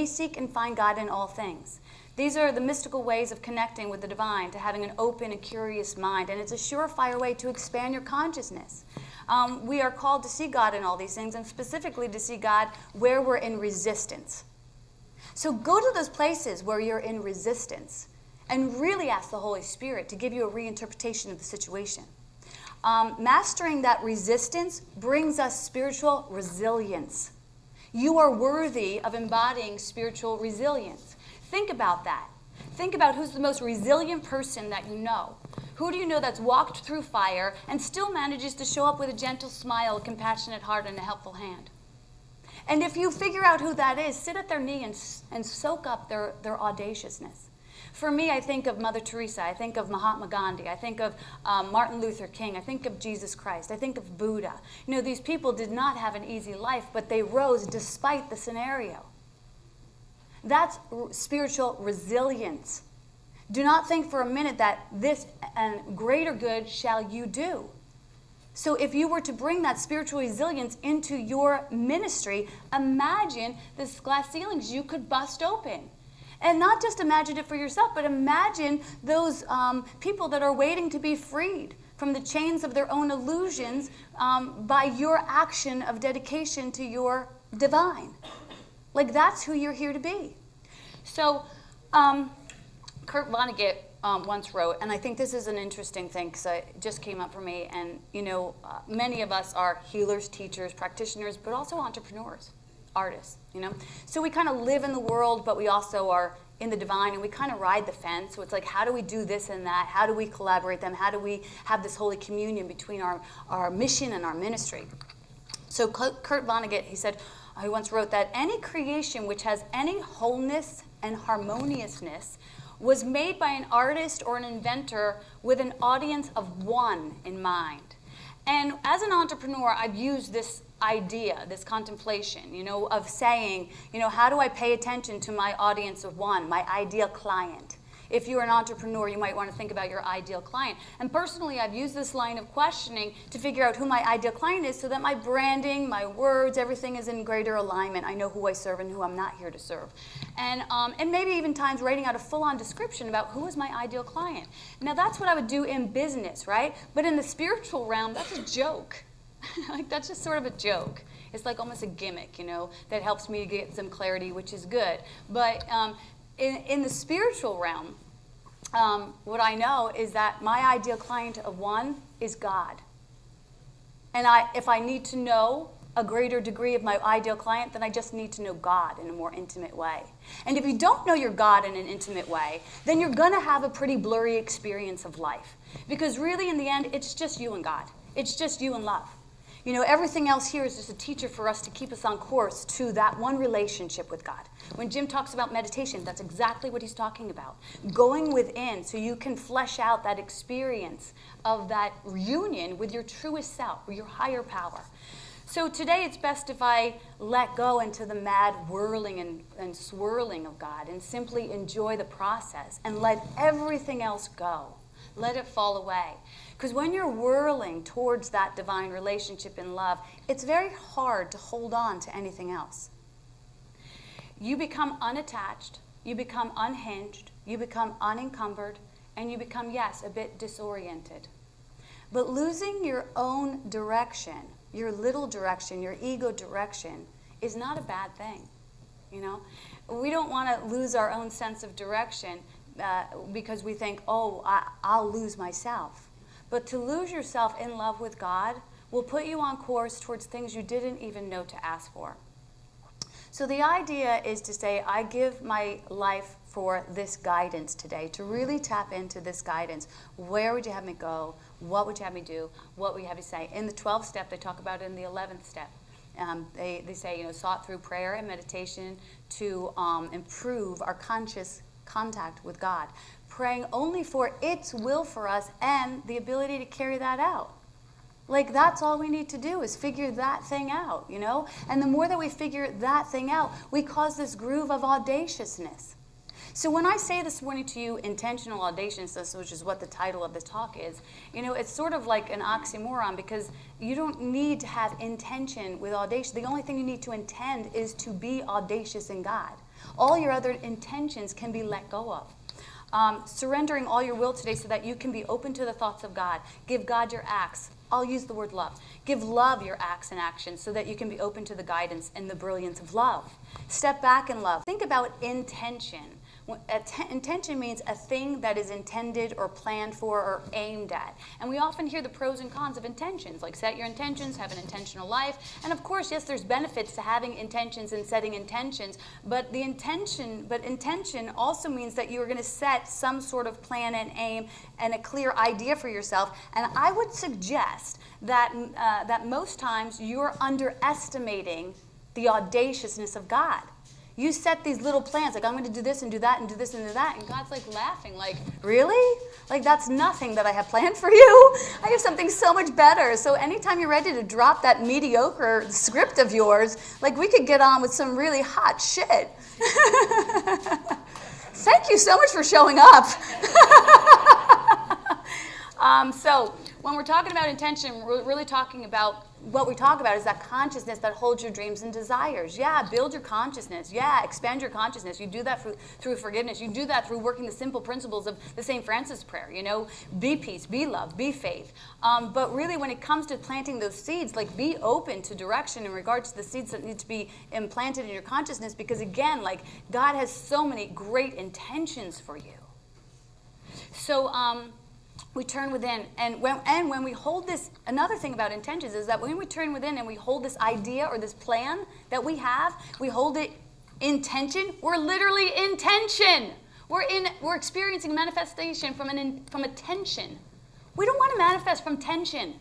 we seek and find God in all things. These are the mystical ways of connecting with the divine, to having an open and curious mind, and it's a surefire way to expand your consciousness. We are called to see God in all these things, and specifically to see God where we're in resistance. So go to those places where you're in resistance and really ask the Holy Spirit to give you a reinterpretation of the situation. Mastering that resistance brings us spiritual resilience. You are worthy of embodying spiritual resilience. Think about that. Think about who's the most resilient person that you know. Who do you know that's walked through fire and still manages to show up with a gentle smile, a compassionate heart, and a helpful hand? And if you figure out who that is, sit at their knee and soak up their audaciousness. For me, I think of Mother Teresa. I think of Mahatma Gandhi. I think of Martin Luther King. I think of Jesus Christ. I think of Buddha. You know, these people did not have an easy life, but they rose despite the scenario. That's spiritual resilience. Do not think for a minute that this and greater good shall you do. So if you were to bring that spiritual resilience into your ministry, imagine the glass ceilings you could bust open. And not just imagine it for yourself, but imagine those people that are waiting to be freed from the chains of their own illusions by your action of dedication to your divine. Like, that's who you're here to be. So Kurt Vonnegut once wrote, and I think this is an interesting thing because it just came up for me, and many of us are healers, teachers, practitioners, but also entrepreneurs, artists, So we kind of live in the world, but we also are in the divine, and we kind of ride the fence. So it's like, how do we do this and that? How do we collaborate them? How do we have this holy communion between our mission and our ministry? So Kurt Vonnegut, he once wrote that any creation which has any wholeness and harmoniousness was made by an artist or an inventor with an audience of one in mind. And as an entrepreneur, I've used this idea, this contemplation, of saying, how do I pay attention to my audience of one, my ideal client? If you're an entrepreneur, you might want to think about your ideal client. And personally, I've used this line of questioning to figure out who my ideal client is so that my branding, my words, everything is in greater alignment. I know who I serve and who I'm not here to serve. And maybe even times writing out a full-on description about who is my ideal client. Now, that's what I would do in business, right? But in the spiritual realm, that's a joke. Like, that's just sort of a joke. It's like almost a gimmick, that helps me to get some clarity, which is good. But in the spiritual realm, what I know is that my ideal client of one is God. And if I need to know a greater degree of my ideal client, then I just need to know God in a more intimate way. And if you don't know your God in an intimate way, then you're going to have a pretty blurry experience of life. Because really, in the end, it's just you and God. It's just you and love. Everything else here is just a teacher for us to keep us on course to that one relationship with God. When Jim talks about meditation, that's exactly what he's talking about. Going within so you can flesh out that experience of that union with your truest self, with your higher power. So today it's best if I let go into the mad whirling and swirling of God and simply enjoy the process and let everything else go. Let it fall away. Because when you're whirling towards that divine relationship in love, it's very hard to hold on to anything else. You become unattached, you become unhinged, you become unencumbered, and you become, yes, a bit disoriented. But losing your own direction, your little direction, your ego direction, is not a bad thing. We don't want to lose our own sense of direction because we think, I'll lose myself. But to lose yourself in love with God will put you on course towards things you didn't even know to ask for. So the idea is to say, I give my life for this guidance today, to really tap into this guidance. Where would you have me go? What would you have me do? What would you have me say? In the 12th step, they talk about it in the 11th step. They say, sought through prayer and meditation to improve our conscious contact with God, praying only for its will for us and the ability to carry that out. Like, that's all we need to do is figure that thing out, And the more that we figure that thing out, we cause this groove of audaciousness. So when I say this morning to you, intentional audaciousness, which is what the title of the talk is, it's sort of like an oxymoron because you don't need to have intention with audacious. The only thing you need to intend is to be audacious in God. All your other intentions can be let go of. Surrendering all your will today so that you can be open to the thoughts of God. Give God your acts. I'll use the word love. Give love your acts and actions so that you can be open to the guidance and the brilliance of love. Step back in love. Think about intention. Intention means a thing that is intended or planned for or aimed at. And we often hear the pros and cons of intentions, like set your intentions, have an intentional life. And of course, yes, there's benefits to having intentions and setting intentions, but intention also means that you're going to set some sort of plan and aim and a clear idea for yourself. And I would suggest that most times you're underestimating the audaciousness of God. You set these little plans, like I'm going to do this and do that and do this and do that, and God's like laughing, like, really? Like that's nothing that I have planned for you? I have something so much better. So anytime you're ready to drop that mediocre script of yours, like we could get on with some really hot shit. Thank you so much for showing up. So when we're talking about intention, we're really talking about what we talk about is that consciousness that holds your dreams and desires. Yeah, build your consciousness. Yeah, expand your consciousness. You do that through forgiveness. You do that through working the simple principles of the St. Francis prayer. You know, be peace, be love, be faith. But really, when it comes to planting those seeds, like be open to direction in regards to the seeds that need to be implanted in your consciousness. Because again, like God has so many great intentions for you. So, we turn within, and when we hold this, another thing about intentions is that when we turn within and we hold this idea or this plan that we have, we hold it in tension. We're literally in tension. We're experiencing manifestation from a tension. We don't want to manifest from tension.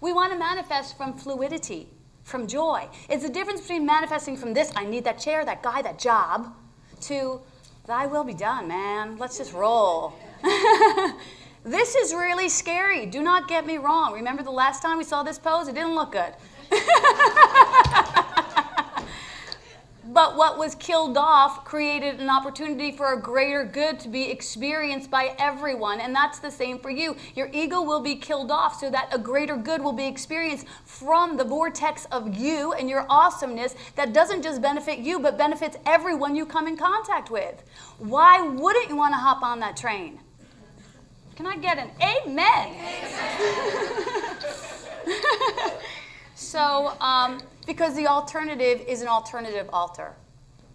We want to manifest from fluidity, from joy. It's the difference between manifesting from this, I need that chair, that guy, that job, to thy will be done, man. Let's just roll. This is really scary. Do not get me wrong. Remember the last time we saw this pose? It didn't look good. But what was killed off created an opportunity for a greater good to be experienced by everyone. And that's the same for you. Your ego will be killed off so that a greater good will be experienced from the vortex of you and your awesomeness that doesn't just benefit you, but benefits everyone you come in contact with. Why wouldn't you want to hop on that train? Can I get an amen? So, because the alternative is an alternative altar.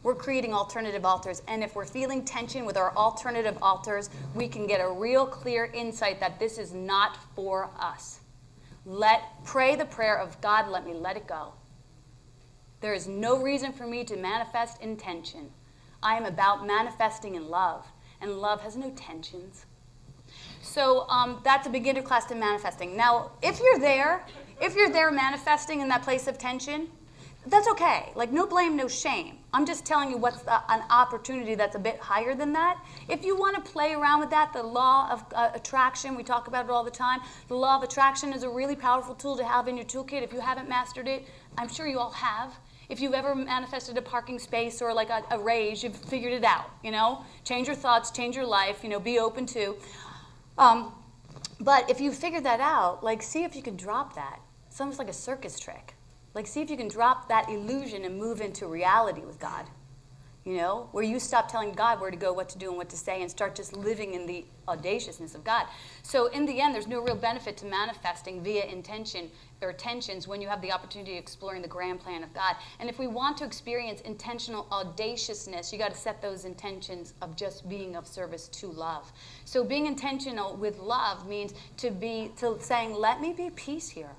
We're creating alternative altars. And if we're feeling tension with our alternative altars, we can get a real clear insight that this is not for us. Pray the prayer of God, let me let it go. There is no reason for me to manifest in tension. I am about manifesting in love. And love has no tensions. So that's a beginner class to manifesting. Now, if you're there manifesting in that place of tension, that's okay. Like, no blame, no shame. I'm just telling you what's an opportunity that's a bit higher than that. If you want to play around with that, the law of attraction, we talk about it all the time. The law of attraction is a really powerful tool to have in your toolkit. If you haven't mastered it, I'm sure you all have. If you've ever manifested a parking space or like a raise, you've figured it out, you know? Change your thoughts, change your life, you know, be open to. But if you figure that out, like, see if you can drop that. It's almost like a circus trick. Like, see if you can drop that illusion and move into reality with God. You know, where you stop telling God where to go, what to do, and what to say, and start just living in the audaciousness of God. So in the end, there's no real benefit to manifesting via intention or tensions when you have the opportunity of exploring the grand plan of God. And if we want to experience intentional audaciousness, you got to set those intentions of just being of service to love. So being intentional with love means to saying, let me be peace here.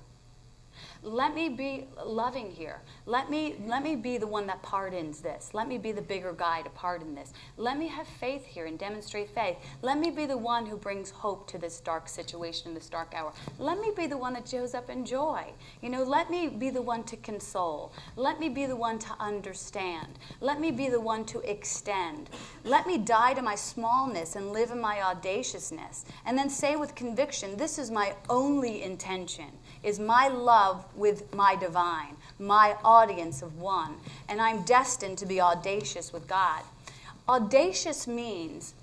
Let me be loving here. Let me be the one that pardons this. Let me be the bigger guy to pardon this. Let me have faith here and demonstrate faith. Let me be the one who brings hope to this dark situation in this dark hour. Let me be the one that shows up in joy. You know, let me be the one to console. Let me be the one to understand. Let me be the one to extend. Let me die to my smallness and live in my audaciousness. And then say with conviction, this is my only intention, is my love with my divine, my audience of one. And I'm destined to be audacious with God. Audacious means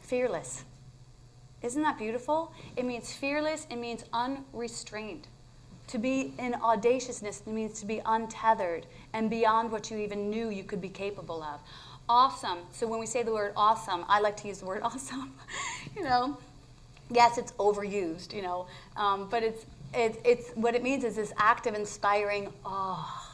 fearless. Isn't that beautiful? It means fearless. It means unrestrained. To be in audaciousness means to be untethered and beyond what you even knew you could be capable of. awesome. So when we say the word awesome, I like to use the word awesome. You know, yes, it's overused. You know, but it's what it means is this active, inspiring awe.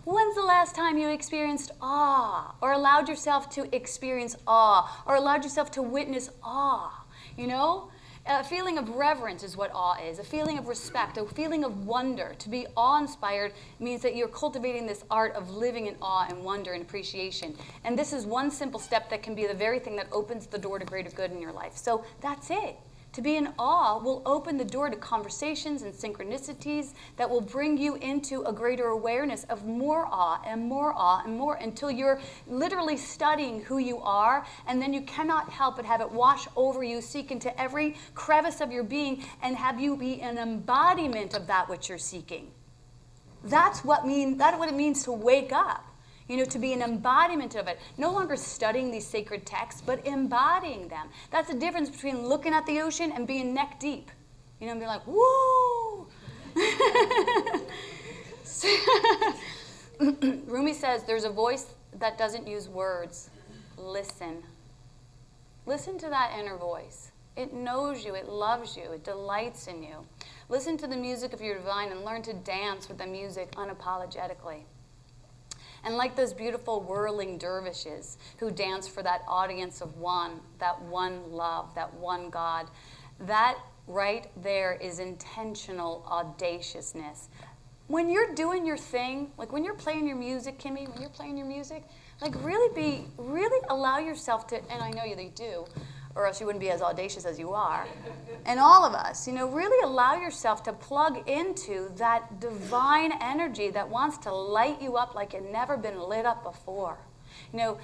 When's the last time you experienced awe, or allowed yourself to experience awe, or allowed yourself to witness awe? You know, a feeling of reverence is what awe is, a feeling of respect, a feeling of wonder. To be awe-inspired means that you're cultivating this art of living in awe and wonder and appreciation. And this is one simple step that can be the very thing that opens the door to greater good in your life. So that's it. To be in awe will open the door to conversations and synchronicities that will bring you into a greater awareness of more awe and more awe and more, until you're literally studying who you are, and then you cannot help but have it wash over you, seek into every crevice of your being, and have you be an embodiment of that which you're seeking. That's what it means to wake up. You know, to be an embodiment of it. No longer studying these sacred texts, but embodying them. That's the difference between looking at the ocean and being neck deep. You know, and being like, woo! Rumi says, there's a voice that doesn't use words. Listen. Listen to that inner voice. It knows you, it loves you, it delights in you. Listen to the music of your divine and learn to dance with the music unapologetically. And like those beautiful whirling dervishes who dance for that audience of one, that one love, that one God, that right there is intentional audaciousness. When you're doing your thing, like when you're playing your music, Kimmy, when you're playing your music, like really allow yourself to, and I know you do, or else you wouldn't be as audacious as you are. And all of us, you know, really allow yourself to plug into that divine energy that wants to light you up like you've never been lit up before. You know,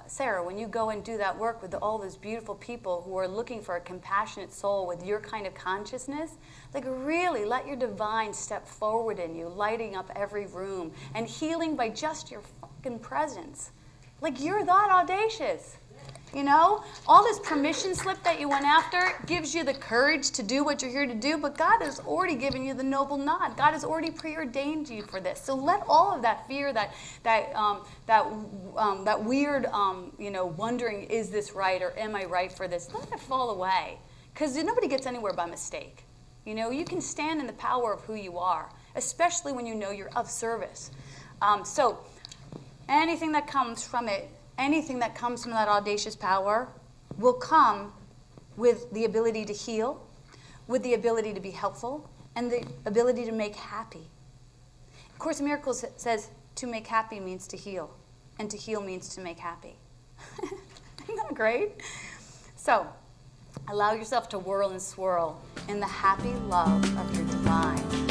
Sarah, when you go and do that work with all those beautiful people who are looking for a compassionate soul with your kind of consciousness, like really let your divine step forward in you, lighting up every room and healing by just your fucking presence. Like you're that audacious. You know, all this permission slip that you went after gives you the courage to do what you're here to do, but God has already given you the noble nod. God has already preordained you for this. So let all of that fear, that weird, you know, wondering, is this right or am I right for this? Let it fall away, because nobody gets anywhere by mistake. You know, you can stand in the power of who you are, especially when you know you're of service. So anything that comes from it, anything that comes from that audacious power will come with the ability to heal, with the ability to be helpful, and the ability to make happy. Course in Miracles says to make happy means to heal, and to heal means to make happy. Isn't that great? So, allow yourself to whirl and swirl in the happy love of your divine.